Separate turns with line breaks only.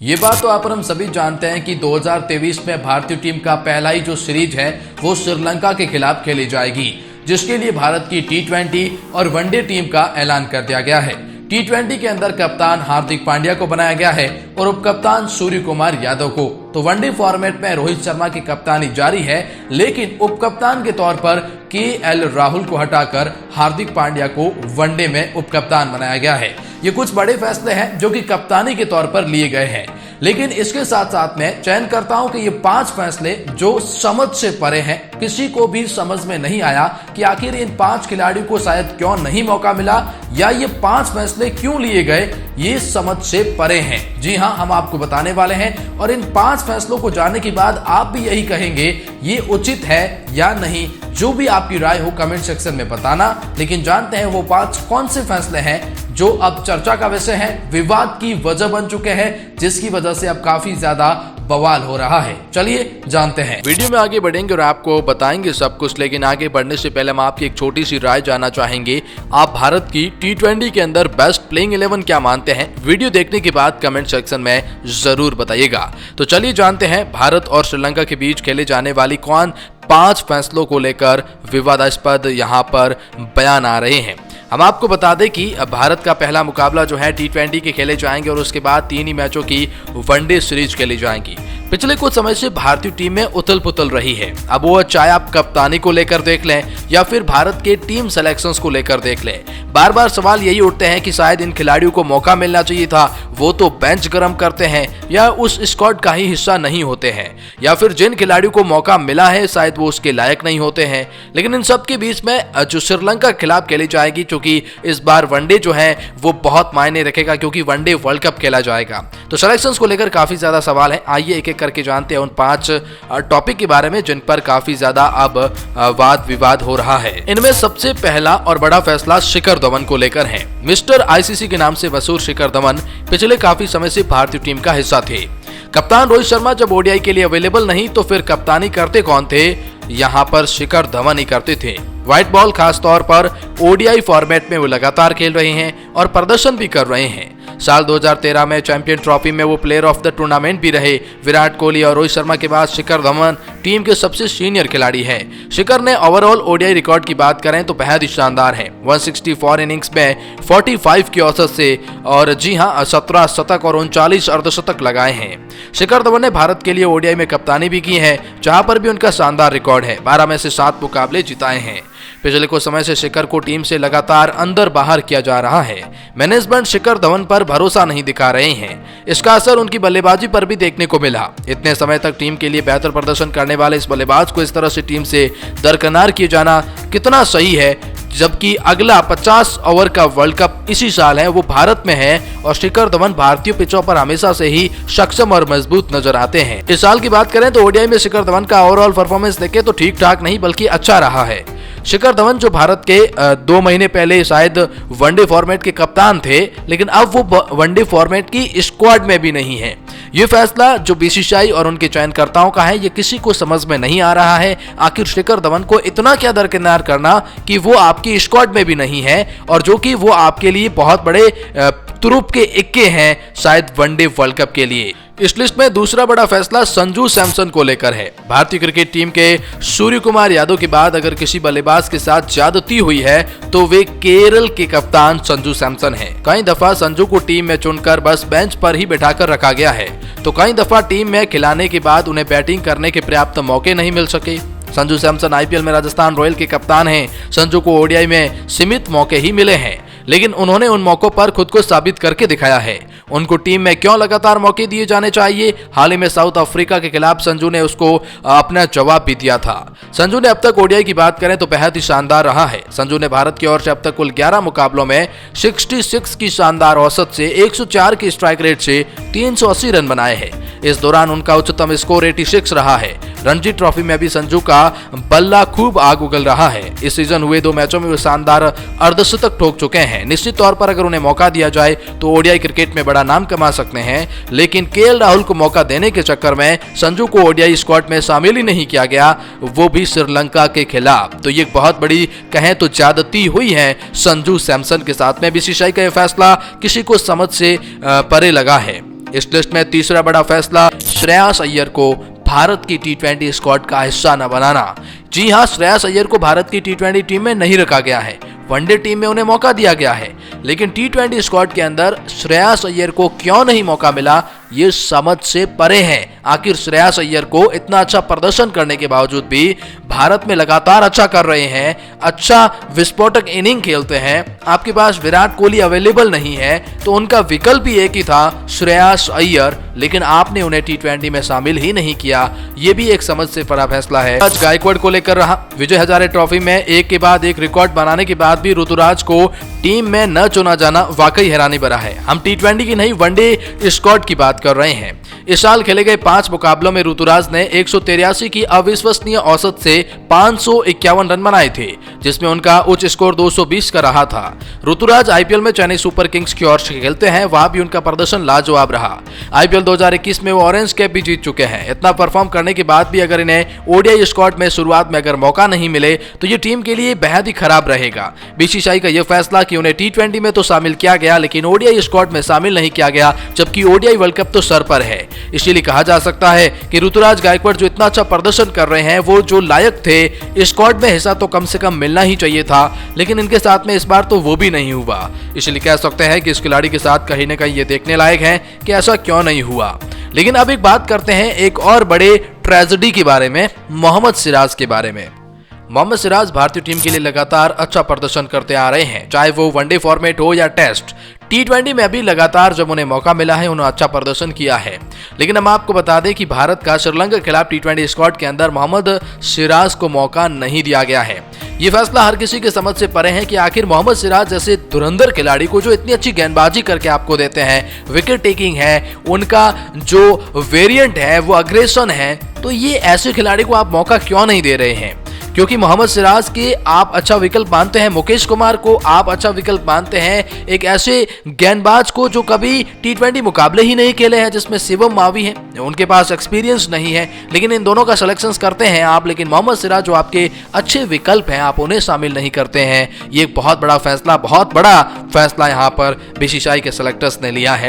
ये बात तो आप और हम सभी जानते हैं कि 2023 में भारतीय टीम का पहला ही जो सीरीज है वो श्रीलंका के खिलाफ खेली जाएगी, जिसके लिए भारत की T20 और वनडे टीम का ऐलान कर दिया गया है। T20 के अंदर कप्तान हार्दिक पांड्या को बनाया गया है और उप कप्तान सूर्य कुमार यादव को। तो वनडे फॉर्मेट में रोहित शर्मा की कप्तानी जारी है, लेकिन उप कप्तान के तौर पर KL राहुल को हटाकर हार्दिक पांड्या को वनडे में उप कप्तान बनाया गया है। ये कुछ बड़े फैसले हैं जो कि कप्तानी के तौर पर लिए गए हैं, लेकिन इसके साथ साथ में चयनकर्ताओं के ये 5 फैसले जो समझ से परे हैं। किसी को भी समझ में नहीं आया कि आखिर इन 5 खिलाड़ियों को शायद क्यों नहीं मौका मिला या ये 5 फैसले क्यों लिए गए, ये समझ से परे हैं। जी हाँ, हम आपको बताने वाले हैं और इन 5 फैसलों को जानने के बाद आप भी यही कहेंगे ये उचित है या नहीं। जो भी आपकी राय हो कमेंट सेक्शन में बताना, लेकिन जानते हैं वो 5 कौन से फैसले हैं जो अब चर्चा का विषय है, विवाद की वजह बन चुके हैं, जिसकी वजह से अब काफी ज्यादा बवाल हो रहा है। चलिए जानते हैं। वीडियो में आगे बढ़ेंगे और आपको बताएंगे सब कुछ, लेकिन आगे बढ़ने से पहले हम आपकी एक छोटी सी राय जानना चाहेंगे। आप भारत की T20 के अंदर बेस्ट प्लेइंग 11 क्या मानते हैं? वीडियो देखने के बाद कमेंट सेक्शन में जरूर बताइएगा। तो चलिए जानते हैं भारत और श्रीलंका के बीच खेले जाने वाली कौन 5 फैसलों को लेकर विवादास्पद यहां पर बयान आ रहे हैं। हम आपको बता दें कि भारत का पहला मुकाबला जो है T20 के खेले जाएंगे और उसके बाद 3 ही मैचों की वनडे सीरीज खेली जाएंगी। पिछले कुछ समय से भारतीय टीम में उथल पुथल रही है। अब वो चाहे आप कप्तानी को लेकर देख लें या फिर भारत के टीम सिलेक्शंस को लेकर देख लें, बार बार सवाल यही उठते हैं कि शायद इन खिलाड़ियों को मौका मिलना चाहिए था, वो तो बेंच गर्म करते हैं या उस स्क्वाड का ही हिस्सा नहीं होते हैं, या फिर जिन खिलाड़ियों को मौका मिला है शायद वो उसके लायक नहीं होते हैं। लेकिन इन सब के बीच में जो श्रीलंका के खिलाफ खेली जाएगी, क्योंकि इस बार वनडे जो है वो बहुत मायने रखेगा, क्योंकि वनडे वर्ल्ड कप खेला जाएगा, तो सिलेक्शंस को लेकर काफी ज्यादा सवाल है। आइए एक एक करके जानते हैं उन 5 टॉपिक के बारे में जिन पर काफी ज्यादा अब वाद विवाद हो रहा है। इनमें सबसे पहला और बड़ा फैसला शिखर धवन को लेकर है। मिस्टर ICC के नाम से मशहूर शिखर धवन पिछले काफी समय से भारतीय टीम का हिस्सा थे। कप्तान रोहित शर्मा जब ODI के लिए अवेलेबल नहीं तो फिर कप्तानी करते कौन थे? यहाँ पर शिखर धवन ही करते थे। व्हाइट बॉल खास तौर पर ODI फॉर्मेट में वो लगातार खेल रहे हैं और प्रदर्शन भी कर रहे हैं। साल 2013 में चैंपियन ट्रॉफी में वो प्लेयर ऑफ द टूर्नामेंट भी रहे। विराट कोहली और रोहित शर्मा के बाद शिखर धवन टीम के सबसे सीनियर खिलाड़ी हैं। शिखर ने ओवरऑल ODI रिकॉर्ड की बात करें तो बेहद ही शानदार है। 164 इनिंग्स में 45 की औसत से, और जी हां 17 शतक और 39 अर्धशतक लगाए हैं। शिखर धवन ने भारत के लिए ODI में कप्तानी भी की है, जहां पर भी उनका शानदार रिकॉर्ड है। 12 में से 7 मुकाबले जिताए हैं। पिछले कुछ समय से शिखर को टीम से लगातार अंदर बाहर किया जा रहा है। मैनेजमेंट शिखर धवन पर भरोसा नहीं दिखा रहे हैं। इसका असर उनकी बल्लेबाजी पर भी देखने को मिला। इतने समय तक टीम के लिए बेहतर प्रदर्शन करने वाले इस बल्लेबाज को इस तरह से टीम से दरकिनार किए जाना कितना सही है, जबकि अगला 50 ओवर का वर्ल्ड कप इसी साल है, वो भारत में है और शिखर धवन भारतीय पिचों पर हमेशा से ही सक्षम और मजबूत नजर आते हैं। इस साल की बात करें तो ODI में शिखर धवन का ओवरऑल परफॉर्मेंस देखें तो ठीक ठाक नहीं बल्कि अच्छा रहा है। शिखर धवन जो भारत के 2 महीने पहले शायद वनडे फॉर्मेट के कप्तान थे, लेकिन अब वो वनडे फॉर्मेट की स्क्वाड में भी नहीं है। ये फैसला जो BCCI और उनके चयनकर्ताओं का है, ये किसी को समझ में नहीं आ रहा है। आखिर शिखर धवन को इतना क्या दरकिनार करना कि वो आपकी स्क्वाड में भी नहीं है, और जो कि वो आपके लिए बहुत बड़े तुरुप के इक्के हैं शायद वनडे वर्ल्ड कप के लिए। इस लिस्ट में दूसरा बड़ा फैसला संजू सैमसन को लेकर है। भारतीय क्रिकेट टीम के सूर्य कुमार यादव के बाद अगर किसी बल्लेबाज के साथ ज्यादती हुई है तो वे केरल के कप्तान संजू सैमसन हैं। कई दफा संजू को टीम में चुनकर बस बेंच पर ही बैठाकर रखा गया है, तो कई दफा टीम में खिलाने के बाद उन्हें बैटिंग करने के पर्याप्त मौके नहीं मिल सके। संजू सैमसन IPL में राजस्थान रॉयल के कप्तान हैं। संजू को ODI में सीमित मौके ही मिले हैं, लेकिन उन्होंने उन मौकों पर खुद को साबित करके दिखाया है। उनको टीम में क्यों लगातार मौके दिए जाने चाहिए? हाल ही में साउथ अफ्रीका के खिलाफ संजू ने उसको अपना जवाब भी दिया था। संजू ने अब तक ODI की बात करें तो बेहद ही शानदार रहा है। संजू ने भारत की ओर से अब तक कुल 11 मुकाबलों में 66 की शानदार औसत से 104 की स्ट्राइक रेट से 380 रन बनाए हैं। इस दौरान उनका उच्चतम स्कोर 86 रहा है। रणजी ट्रॉफी में भी संजू का बल्ला खूब आग उगल रहा है। इस सीजन हुए 2 मैचों में वे शानदार अर्धशतक ठोक चुके हैं। निश्चित तौर पर अगर उन्हें मौका दिया जाए तो ODI क्रिकेट में बड़ा नाम कमा सकते हैं, लेकिन KL राहुल को मौका देने के चक्कर में संजू को ODI स्क्वाड में शामिल ही नहीं किया गया, वो भी श्रीलंका के खिलाफ। तो ये बहुत बड़ी कहें तो ज्यादती हुई है संजू सैमसन के साथ में। BCCI का यह फैसला किसी को समझ से परे लगा है। इस लिस्ट में तीसरा बड़ा फैसला श्रेयस अय्यर को भारत की टी20 स्क्वाड का हिस्सा न बनाना। जी हां, श्रेयस अय्यर को भारत की टी20 टीम में नहीं रखा गया है, वनडे टीम में उन्हें मौका दिया गया है, लेकिन टी20 स्क्वाड के अंदर श्रेयस अय्यर को क्यों नहीं मौका मिला, ये समझ से परे है। आखिर श्रेयस अय्यर को इतना अच्छा प्रदर्शन करने के बावजूद भी भारत में लगातार अच्छा कर रहे हैं, अच्छा विस्फोटक इनिंग खेलते हैं, आपके पास विराट कोहली अवेलेबल नहीं है, तो उनका विकल्प ही एक ही था, श्रेयस अय्यर, लेकिन आपने उन्हें टी20 में शामिल ही नहीं किया। ये भी एक समझ से परा फैसला है। आज गायकवाड़ को लेकर रहा, विजय हजारे ट्रॉफी में एक के बाद एक रिकॉर्ड बनाने के बाद भी ऋतुराज को टीम में न चुना जाना वाकई हैरानी भरा है। हम टी20 की नहीं, वनडे स्क्वाड की बात कर रहे हैं। इस साल खेले गए 5 मुकाबलों में ऋतुराज ने 183 की अविश्वसनीय औसत से 551 रन बनाए थे, जिसमें उनका उच्च स्कोर 220 का रहा था। ऋतुराज आईपीएल में चेन्नई सुपर किंग्स की ओर से खेलते हैं, वहां भी उनका प्रदर्शन लाजवाब रहा। आईपीएल 2021 में वो ऑरेंज कैप भी जीत चुके हैं। इतना परफॉर्म करने के बाद भी अगर इन्हें ओडीआई स्क्वाड में शुरुआत में अगर मौका नहीं मिले तो ये टीम के लिए बेहद ही खराब रहेगा। बीसीसीआई का यह फैसला कि उन्हें टी20 में तो शामिल किया गया, लेकिन ओडीआई स्क्वाड में शामिल नहीं किया गया, जबकि ओडीआई वर्ल्ड कप तो सर पर है। इसीलिए कहा जा सकता है कि ऋतुराज गायकवाड़ जो इतना अच्छा प्रदर्शन कर रहे हैं, वो जो लायक थे, स्क्वाड में हिस्सा तो कम से कम मिलना ही चाहिए था, लेकिन इनके साथ में इस बार तो वो भी नहीं हुआ। इसलिए कह सकते हैं कि इस खिलाड़ी के साथ कहीं ना कहीं ये देखने लायक है कि ऐसा क्यों नहीं हुआ। लेकिन अब एक बात करते हैं एक और बड़े ट्रेजेडी के बारे में, मोहम्मद सिराज के बारे में। मोहम्मद सिराज भारतीय टीम के लिए लगातार अच्छा प्रदर्शन करते आ रहे हैं, चाहे वो वनडे फॉर्मेट हो या टेस्ट। टी20 में भी लगातार जब उन्हें मौका मिला है, उन्होंने अच्छा प्रदर्शन किया है। लेकिन हम आपको बता दें कि भारत का श्रीलंका के खिलाफ टी20 स्क्वाड के अंदर मोहम्मद सिराज को मौका नहीं दिया गया है। ये फैसला हर किसी के समझ से परे है कि आखिर मोहम्मद सिराज जैसे धुरंधर खिलाड़ी को जो इतनी अच्छी गेंदबाजी करके आपको देते हैं, विकेट टेकिंग है, उनका जो वेरिएंट है वो अग्रेशन है, तो ये ऐसे खिलाड़ी को आप मौका क्यों नहीं दे रहे हैं? क्योंकि मोहम्मद सिराज के आप अच्छा विकल्प मानते हैं, मुकेश कुमार को आप अच्छा विकल्प मानते हैं, एक ऐसे गेंदबाज को जो कभी टी20 मुकाबले ही नहीं खेले हैं, जिसमें शिवम मावी है, उनके पास एक्सपीरियंस नहीं है, लेकिन इन दोनों का सिलेक्शन करते हैं आप। लेकिन मोहम्मद सिराज जो आपके अच्छे विकल्प हैं, आप उन्हें शामिल नहीं करते हैं। ये एक बहुत बड़ा फैसला यहाँ पर बीसीसीआई के सेलेक्टर्स ने लिया है।